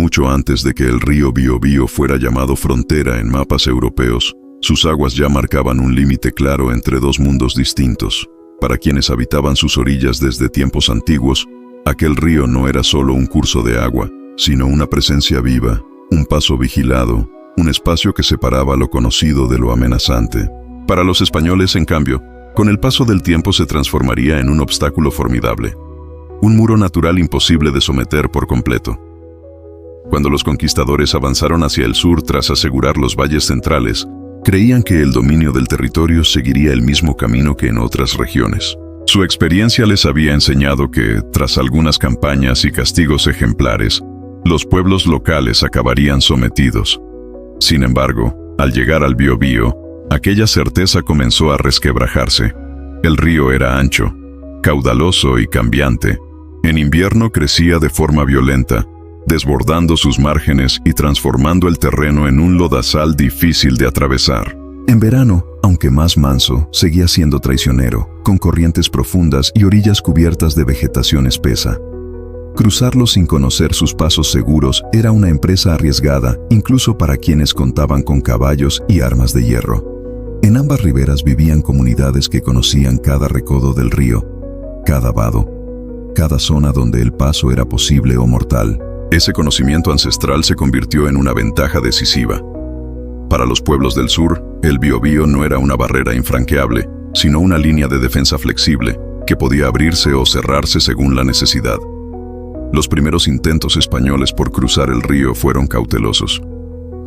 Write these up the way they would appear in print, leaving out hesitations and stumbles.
Mucho antes de que el río Biobío fuera llamado frontera en mapas europeos, sus aguas ya marcaban un límite claro entre dos mundos distintos. Para quienes habitaban sus orillas desde tiempos antiguos, aquel río no era solo un curso de agua, sino una presencia viva, un paso vigilado, un espacio que separaba lo conocido de lo amenazante. Para los españoles, en cambio, con el paso del tiempo se transformaría en un obstáculo formidable, un muro natural imposible de someter por completo. Cuando los conquistadores avanzaron hacia el sur tras asegurar los valles centrales, creían que el dominio del territorio seguiría el mismo camino que en otras regiones. Su experiencia les había enseñado que, tras algunas campañas y castigos ejemplares, los pueblos locales acabarían sometidos. Sin embargo, al llegar al Biobío, aquella certeza comenzó a resquebrajarse. El río era ancho, caudaloso y cambiante. En invierno crecía de forma violenta, desbordando sus márgenes y transformando el terreno en un lodazal difícil de atravesar. En verano, aunque más manso, seguía siendo traicionero, con corrientes profundas y orillas cubiertas de vegetación espesa. Cruzarlo sin conocer sus pasos seguros era una empresa arriesgada, incluso para quienes contaban con caballos y armas de hierro. En ambas riberas vivían comunidades que conocían cada recodo del río, cada vado, cada zona donde el paso era posible o mortal. Ese conocimiento ancestral se convirtió en una ventaja decisiva. Para los pueblos del sur, el Biobío no era una barrera infranqueable, sino una línea de defensa flexible, que podía abrirse o cerrarse según la necesidad. Los primeros intentos españoles por cruzar el río fueron cautelosos.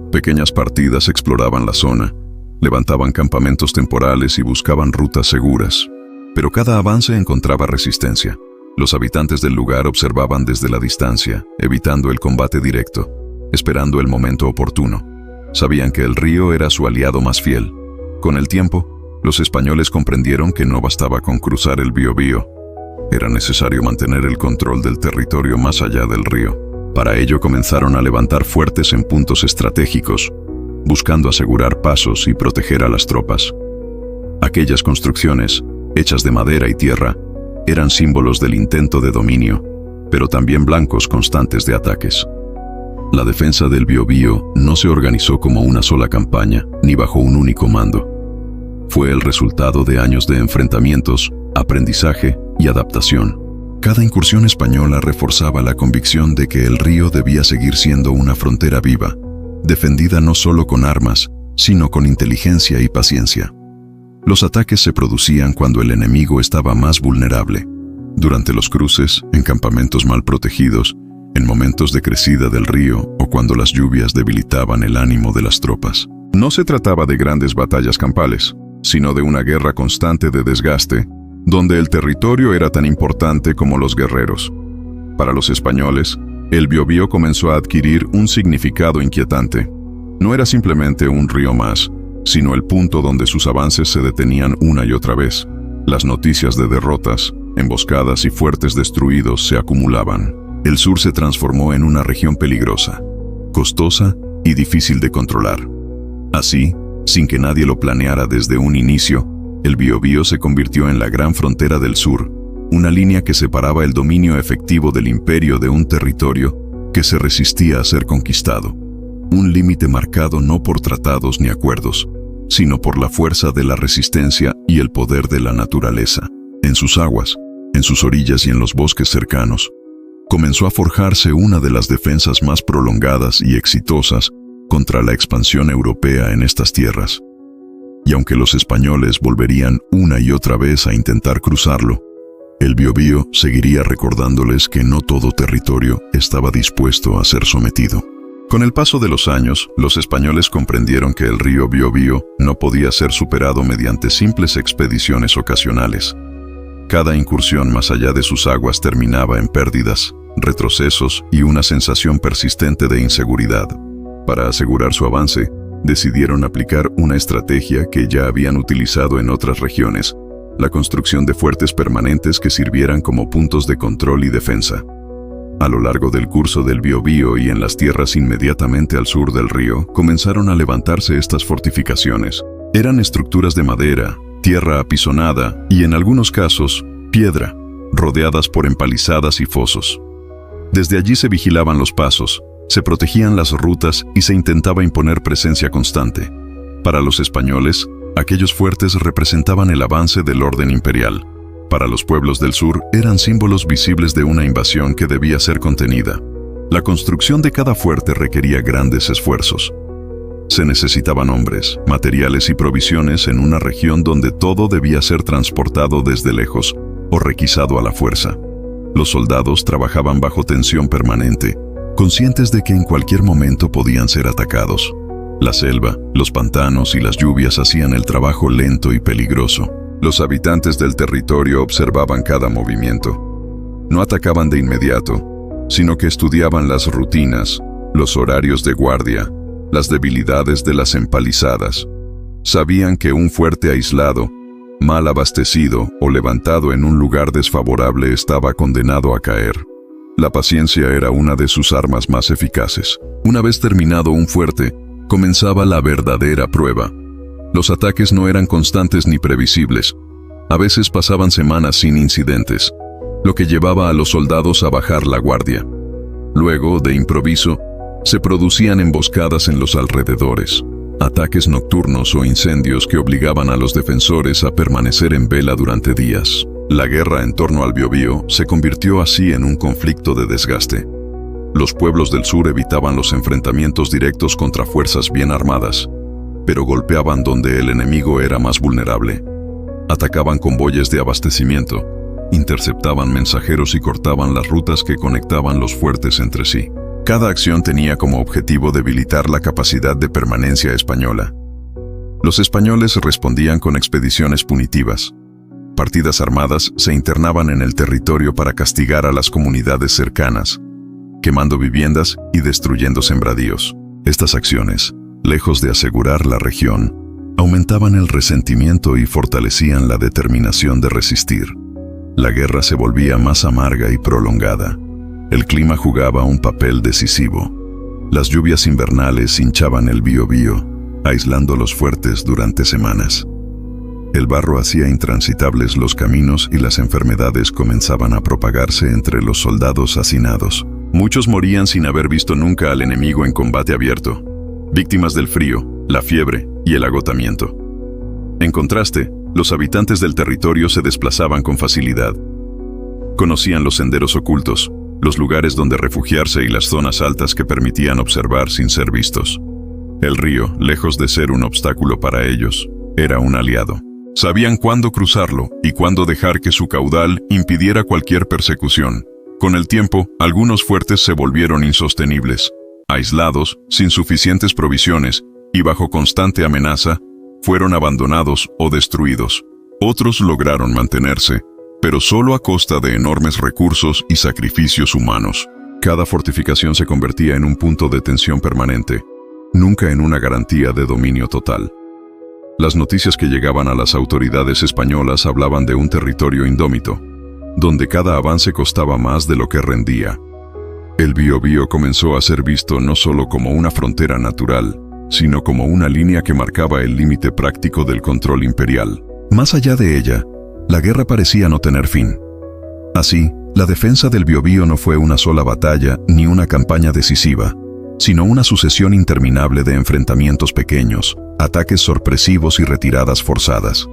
Pequeñas partidas exploraban la zona, levantaban campamentos temporales y buscaban rutas seguras. Pero cada avance encontraba resistencia. Los habitantes del lugar observaban desde la distancia, evitando el combate directo, esperando el momento oportuno. Sabían que el río era su aliado más fiel. Con el tiempo, los españoles comprendieron que no bastaba con cruzar el Biobío. Era necesario mantener el control del territorio más allá del río. Para ello comenzaron a levantar fuertes en puntos estratégicos, buscando asegurar pasos y proteger a las tropas. Aquellas construcciones, hechas de madera y tierra, eran símbolos del intento de dominio, pero también blancos constantes de ataques. La defensa del Biobío no se organizó como una sola campaña, ni bajo un único mando. Fue el resultado de años de enfrentamientos, aprendizaje y adaptación. Cada incursión española reforzaba la convicción de que el río debía seguir siendo una frontera viva, defendida no solo con armas, sino con inteligencia y paciencia. Los ataques se producían cuando el enemigo estaba más vulnerable, durante los cruces, en campamentos mal protegidos, en momentos de crecida del río o cuando las lluvias debilitaban el ánimo de las tropas. No se trataba de grandes batallas campales, sino de una guerra constante de desgaste, donde el territorio era tan importante como los guerreros. Para los españoles, el Biobío comenzó a adquirir un significado inquietante. No era simplemente un río más, sino el punto donde sus avances se detenían una y otra vez. Las noticias de derrotas, emboscadas y fuertes destruidos se acumulaban. El sur se transformó en una región peligrosa, costosa y difícil de controlar. Así, sin que nadie lo planeara desde un inicio, el Biobío se convirtió en la gran frontera del sur, una línea que separaba el dominio efectivo del imperio de un territorio que se resistía a ser conquistado. Un límite marcado no por tratados ni acuerdos, sino por la fuerza de la resistencia y el poder de la naturaleza. En sus aguas, en sus orillas y en los bosques cercanos, comenzó a forjarse una de las defensas más prolongadas y exitosas contra la expansión europea en estas tierras. Y aunque los españoles volverían una y otra vez a intentar cruzarlo, el Biobío seguiría recordándoles que no todo territorio estaba dispuesto a ser sometido. Con el paso de los años, los españoles comprendieron que el río Biobío no podía ser superado mediante simples expediciones ocasionales. Cada incursión más allá de sus aguas terminaba en pérdidas, retrocesos y una sensación persistente de inseguridad. Para asegurar su avance, decidieron aplicar una estrategia que ya habían utilizado en otras regiones: la construcción de fuertes permanentes que sirvieran como puntos de control y defensa. A lo largo del curso del Biobío y en las tierras inmediatamente al sur del río, comenzaron a levantarse estas fortificaciones. Eran estructuras de madera, tierra apisonada y, en algunos casos, piedra, rodeadas por empalizadas y fosos. Desde allí se vigilaban los pasos, Se protegían las rutas y se intentaba imponer presencia constante. Para los españoles, aquellos fuertes representaban el avance del orden imperial. Para los pueblos del sur eran símbolos visibles de una invasión que debía ser contenida. La construcción de cada fuerte requería grandes esfuerzos. Se necesitaban hombres, materiales y provisiones en una región donde todo debía ser transportado desde lejos o requisado a la fuerza. Los soldados trabajaban bajo tensión permanente, conscientes de que en cualquier momento podían ser atacados. La selva, los pantanos y las lluvias hacían el trabajo lento y peligroso. Los habitantes del territorio observaban cada movimiento. No atacaban de inmediato, sino que estudiaban las rutinas, los horarios de guardia, las debilidades de las empalizadas. Sabían que un fuerte aislado, mal abastecido o levantado en un lugar desfavorable estaba condenado a caer. La paciencia era una de sus armas más eficaces. Una vez terminado un fuerte, comenzaba la verdadera prueba. Los ataques no eran constantes ni previsibles. A veces pasaban semanas sin incidentes, lo que llevaba a los soldados a bajar la guardia. Luego, de improviso, se producían emboscadas en los alrededores, ataques nocturnos o incendios que obligaban a los defensores a permanecer en vela durante días. La guerra en torno al Biobío se convirtió así en un conflicto de desgaste. Los pueblos del sur evitaban los enfrentamientos directos contra fuerzas bien armadas, pero golpeaban donde el enemigo era más vulnerable. Atacaban convoyes de abastecimiento, interceptaban mensajeros y cortaban las rutas que conectaban los fuertes entre sí. Cada acción tenía como objetivo debilitar la capacidad de permanencia española. Los españoles respondían con expediciones punitivas. Partidas armadas se internaban en el territorio para castigar a las comunidades cercanas, quemando viviendas y destruyendo sembradíos. Estas acciones, lejos de asegurar la región, aumentaban el resentimiento y fortalecían la determinación de resistir. La guerra se volvía más amarga y prolongada. El clima jugaba un papel decisivo. Las lluvias invernales hinchaban el Biobío, aislando los fuertes durante semanas. El barro hacía intransitables los caminos y las enfermedades comenzaban a propagarse entre los soldados hacinados. Muchos morían sin haber visto nunca al enemigo en combate abierto, víctimas del frío, la fiebre y el agotamiento. En contraste, los habitantes del territorio se desplazaban con facilidad. Conocían los senderos ocultos, los lugares donde refugiarse y las zonas altas que permitían observar sin ser vistos. El río, lejos de ser un obstáculo para ellos, era un aliado. Sabían cuándo cruzarlo y cuándo dejar que su caudal impidiera cualquier persecución. Con el tiempo, algunos fuertes se volvieron insostenibles. Aislados, sin suficientes provisiones y bajo constante amenaza, fueron abandonados o destruidos. Otros lograron mantenerse, pero solo a costa de enormes recursos y sacrificios humanos. Cada fortificación se convertía en un punto de tensión permanente, nunca en una garantía de dominio total. Las noticias que llegaban a las autoridades españolas hablaban de un territorio indómito, donde cada avance costaba más de lo que rendía. El Biobío comenzó a ser visto no solo como una frontera natural, sino como una línea que marcaba el límite práctico del control imperial. Más allá de ella, la guerra parecía no tener fin. Así, la defensa del Biobío no fue una sola batalla ni una campaña decisiva, sino una sucesión interminable de enfrentamientos pequeños, ataques sorpresivos y retiradas forzadas.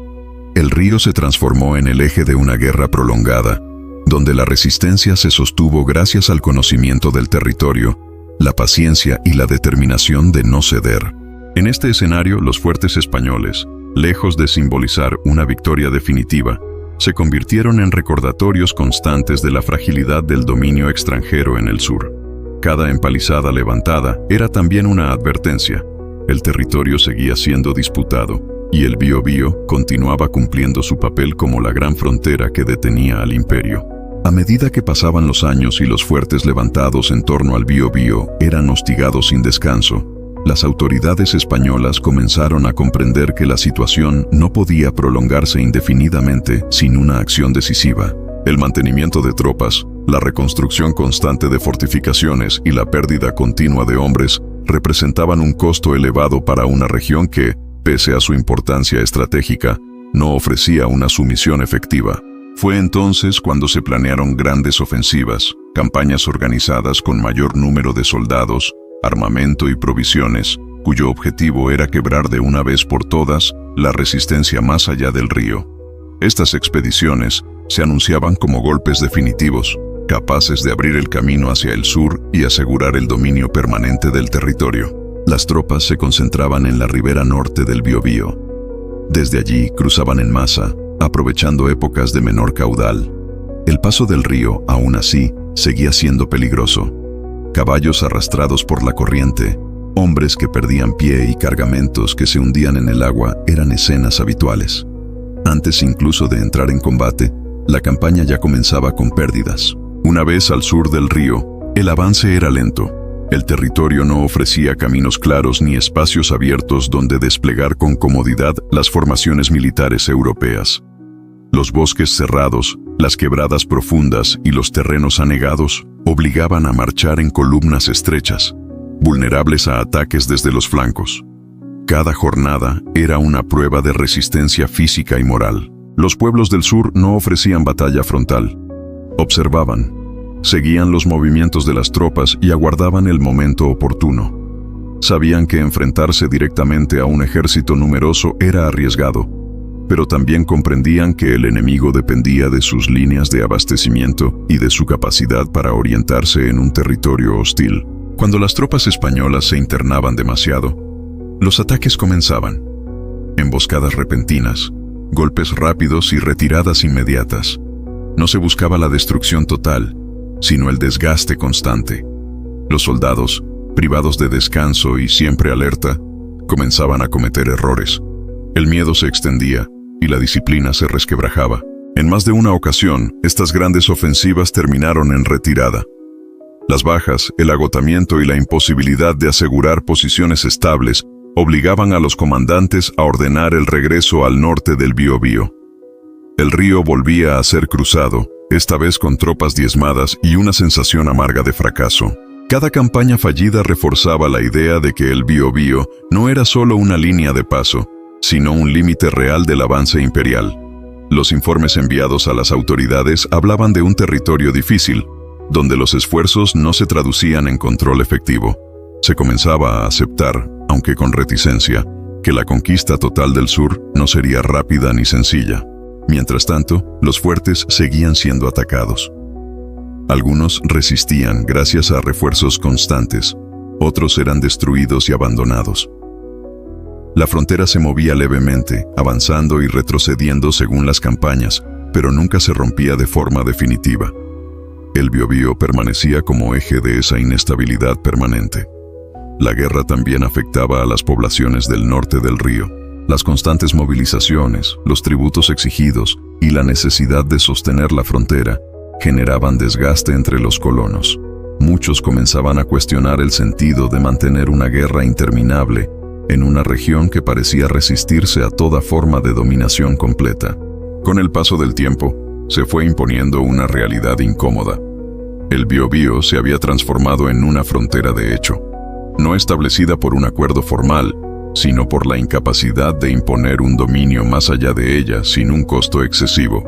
El río se transformó en el eje de una guerra prolongada, donde la resistencia se sostuvo gracias al conocimiento del territorio, la paciencia y la determinación de no ceder. En este escenario, los fuertes españoles, lejos de simbolizar una victoria definitiva, se convirtieron en recordatorios constantes de la fragilidad del dominio extranjero en el sur. Cada empalizada levantada era también una advertencia. El territorio seguía siendo disputado, y el Biobío continuaba cumpliendo su papel como la gran frontera que detenía al imperio. A medida que pasaban los años y los fuertes levantados en torno al Biobío eran hostigados sin descanso, las autoridades españolas comenzaron a comprender que la situación no podía prolongarse indefinidamente sin una acción decisiva. El mantenimiento de tropas, la reconstrucción constante de fortificaciones y la pérdida continua de hombres representaban un costo elevado para una región que, pese a su importancia estratégica, no ofrecía una sumisión efectiva. Fue entonces cuando se planearon grandes ofensivas, campañas organizadas con mayor número de soldados, armamento y provisiones, cuyo objetivo era quebrar de una vez por todas la resistencia más allá del río. Estas expediciones se anunciaban como golpes definitivos, capaces de abrir el camino hacia el sur y asegurar el dominio permanente del territorio. Las tropas se concentraban en la ribera norte del Biobío. Desde allí cruzaban en masa, aprovechando épocas de menor caudal. El paso del río, aún así, seguía siendo peligroso. Caballos arrastrados por la corriente, hombres que perdían pie y cargamentos que se hundían en el agua eran escenas habituales. Antes incluso de entrar en combate, la campaña ya comenzaba con pérdidas. Una vez al sur del río, el avance era lento. El territorio no ofrecía caminos claros ni espacios abiertos donde desplegar con comodidad las formaciones militares europeas. Los bosques cerrados, las quebradas profundas y los terrenos anegados obligaban a marchar en columnas estrechas, vulnerables a ataques desde los flancos. Cada jornada era una prueba de resistencia física y moral. Los pueblos del sur no ofrecían batalla frontal. Observaban, seguían los movimientos de las tropas y aguardaban el momento oportuno. Sabían que enfrentarse directamente a un ejército numeroso era arriesgado, pero también comprendían que el enemigo dependía de sus líneas de abastecimiento y de su capacidad para orientarse en un territorio hostil. Cuando las tropas españolas se internaban demasiado, los ataques comenzaban. Emboscadas repentinas, golpes rápidos y retiradas inmediatas. No se buscaba la destrucción total, sino el desgaste constante. Los soldados, privados de descanso y siempre alerta, comenzaban a cometer errores. El miedo se extendía y la disciplina se resquebrajaba. En más de una ocasión, estas grandes ofensivas terminaron en retirada. Las bajas, el agotamiento y la imposibilidad de asegurar posiciones estables obligaban a los comandantes a ordenar el regreso al norte del Biobío. El río volvía a ser cruzado, esta vez con tropas diezmadas y una sensación amarga de fracaso. Cada campaña fallida reforzaba la idea de que el Biobío no era solo una línea de paso, sino un límite real del avance imperial. Los informes enviados a las autoridades hablaban de un territorio difícil, donde los esfuerzos no se traducían en control efectivo. Se comenzaba a aceptar, aunque con reticencia, que la conquista total del sur no sería rápida ni sencilla. Mientras tanto, los fuertes seguían siendo atacados. Algunos resistían gracias a refuerzos constantes, otros eran destruidos y abandonados. La frontera se movía levemente, avanzando y retrocediendo según las campañas, pero nunca se rompía de forma definitiva. El Biobío permanecía como eje de esa inestabilidad permanente. La guerra también afectaba a las poblaciones del norte del río. Las constantes movilizaciones, los tributos exigidos y la necesidad de sostener la frontera generaban desgaste entre los colonos. Muchos comenzaban a cuestionar el sentido de mantener una guerra interminable en una región que parecía resistirse a toda forma de dominación completa. Con el paso del tiempo, se fue imponiendo una realidad incómoda. El Biobío se había transformado en una frontera de hecho, no establecida por un acuerdo formal, sino por la incapacidad de imponer un dominio más allá de ella sin un costo excesivo.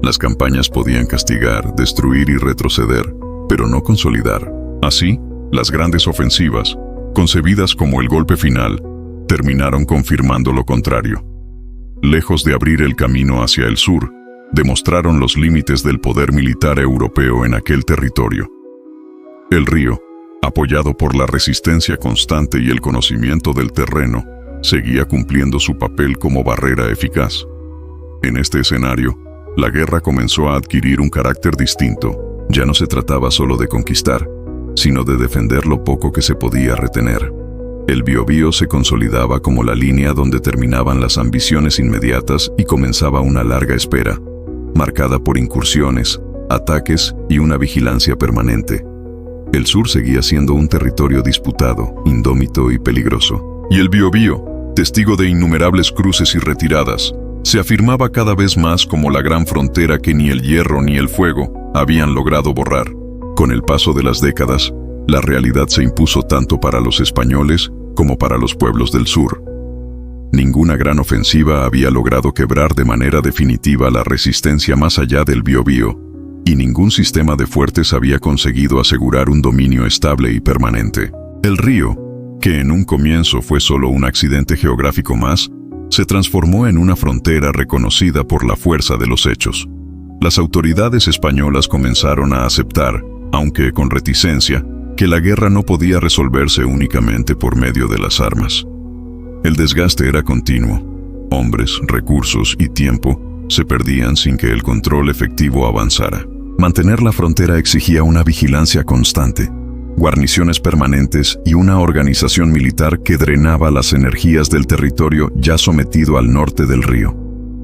Las campañas podían castigar, destruir y retroceder, pero no consolidar. Así, las grandes ofensivas, concebidas como el golpe final, terminaron confirmando lo contrario. Lejos de abrir el camino hacia el sur, demostraron los límites del poder militar europeo en aquel territorio. El río, apoyado por la resistencia constante y el conocimiento del terreno, seguía cumpliendo su papel como barrera eficaz. En este escenario, la guerra comenzó a adquirir un carácter distinto. Ya no se trataba solo de conquistar, sino de defender lo poco que se podía retener. El Biobío se consolidaba como la línea donde terminaban las ambiciones inmediatas y comenzaba una larga espera, marcada por incursiones, ataques y una vigilancia permanente. El sur seguía siendo un territorio disputado, indómito y peligroso. Y el Biobío, testigo de innumerables cruces y retiradas, se afirmaba cada vez más como la gran frontera que ni el hierro ni el fuego habían logrado borrar. Con el paso de las décadas, la realidad se impuso tanto para los españoles como para los pueblos del sur. Ninguna gran ofensiva había logrado quebrar de manera definitiva la resistencia más allá del Biobío, y ningún sistema de fuertes había conseguido asegurar un dominio estable y permanente. El río, que en un comienzo fue solo un accidente geográfico más, se transformó en una frontera reconocida por la fuerza de los hechos. Las autoridades españolas comenzaron a aceptar, aunque con reticencia, que la guerra no podía resolverse únicamente por medio de las armas. El desgaste era continuo. Hombres, recursos y tiempo se perdían sin que el control efectivo avanzara. Mantener la frontera exigía una vigilancia constante, guarniciones permanentes y una organización militar que drenaba las energías del territorio ya sometido al norte del río.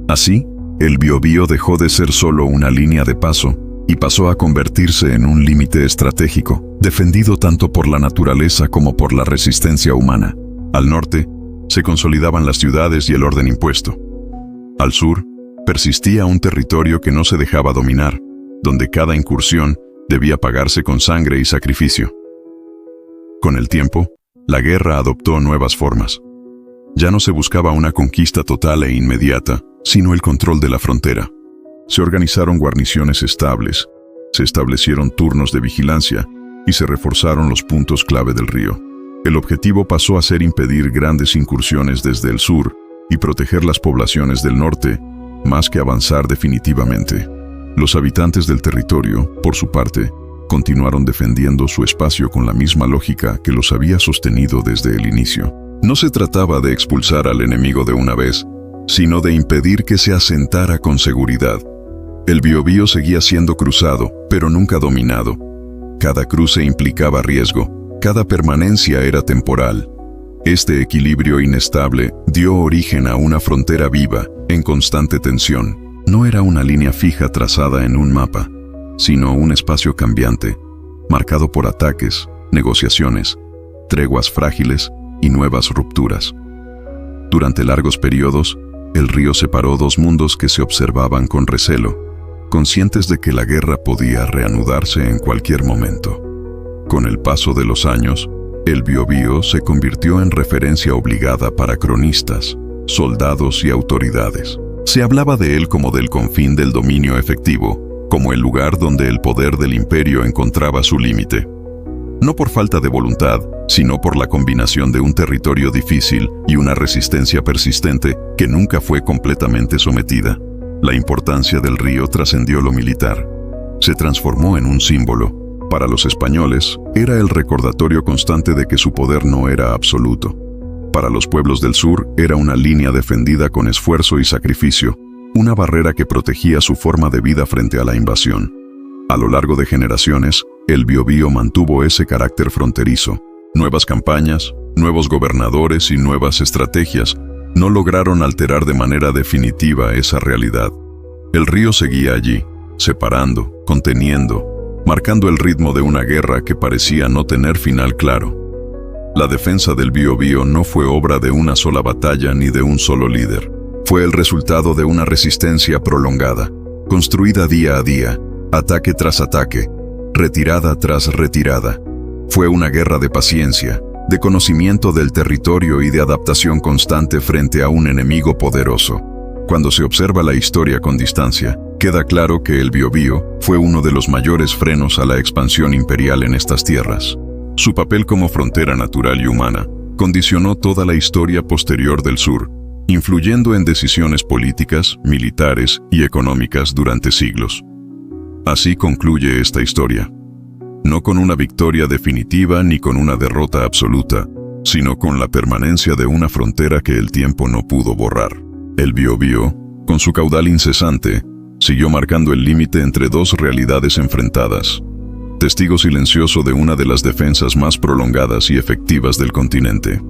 Así, el Biobío dejó de ser solo una línea de paso y pasó a convertirse en un límite estratégico, defendido tanto por la naturaleza como por la resistencia humana. Al norte, se consolidaban las ciudades y el orden impuesto. Al sur, persistía un territorio que no se dejaba dominar, donde cada incursión debía pagarse con sangre y sacrificio. Con el tiempo, la guerra adoptó nuevas formas. Ya no se buscaba una conquista total e inmediata, sino el control de la frontera. Se organizaron guarniciones estables, se establecieron turnos de vigilancia y se reforzaron los puntos clave del río. El objetivo pasó a ser impedir grandes incursiones desde el sur y proteger las poblaciones del norte, más que avanzar definitivamente. Los habitantes del territorio, por su parte, continuaron defendiendo su espacio con la misma lógica que los había sostenido desde el inicio. No se trataba de expulsar al enemigo de una vez, sino de impedir que se asentara con seguridad. El Biobío seguía siendo cruzado, pero nunca dominado. Cada cruce implicaba riesgo, cada permanencia era temporal. Este equilibrio inestable dio origen a una frontera viva, en constante tensión. No era una línea fija trazada en un mapa, sino un espacio cambiante, marcado por ataques, negociaciones, treguas frágiles y nuevas rupturas. Durante largos periodos, el río separó dos mundos que se observaban con recelo, conscientes de que la guerra podía reanudarse en cualquier momento. Con el paso de los años, el Biobío se convirtió en referencia obligada para cronistas, soldados y autoridades. Se hablaba de él como del confín del dominio efectivo, como el lugar donde el poder del imperio encontraba su límite. No por falta de voluntad, sino por la combinación de un territorio difícil y una resistencia persistente que nunca fue completamente sometida. La importancia del río trascendió lo militar. Se transformó en un símbolo. Para los españoles, era el recordatorio constante de que su poder no era absoluto. Para los pueblos del sur, era una línea defendida con esfuerzo y sacrificio, una barrera que protegía su forma de vida frente a la invasión. A lo largo de generaciones, el Biobío mantuvo ese carácter fronterizo. Nuevas campañas, nuevos gobernadores y nuevas estrategias no lograron alterar de manera definitiva esa realidad. El río seguía allí, separando, conteniendo, marcando el ritmo de una guerra que parecía no tener final claro. La defensa del Biobío no fue obra de una sola batalla ni de un solo líder. Fue el resultado de una resistencia prolongada, construida día a día, ataque tras ataque, retirada tras retirada. Fue una guerra de paciencia, de conocimiento del territorio y de adaptación constante frente a un enemigo poderoso. Cuando se observa la historia con distancia, queda claro que el Biobío fue uno de los mayores frenos a la expansión imperial en estas tierras. Su papel como frontera natural y humana condicionó toda la historia posterior del sur, influyendo en decisiones políticas, militares y económicas durante siglos. Así concluye esta historia. No con una victoria definitiva ni con una derrota absoluta, sino con la permanencia de una frontera que el tiempo no pudo borrar. El Biobío, con su caudal incesante, siguió marcando el límite entre dos realidades enfrentadas, testigo silencioso de una de las defensas más prolongadas y efectivas del continente.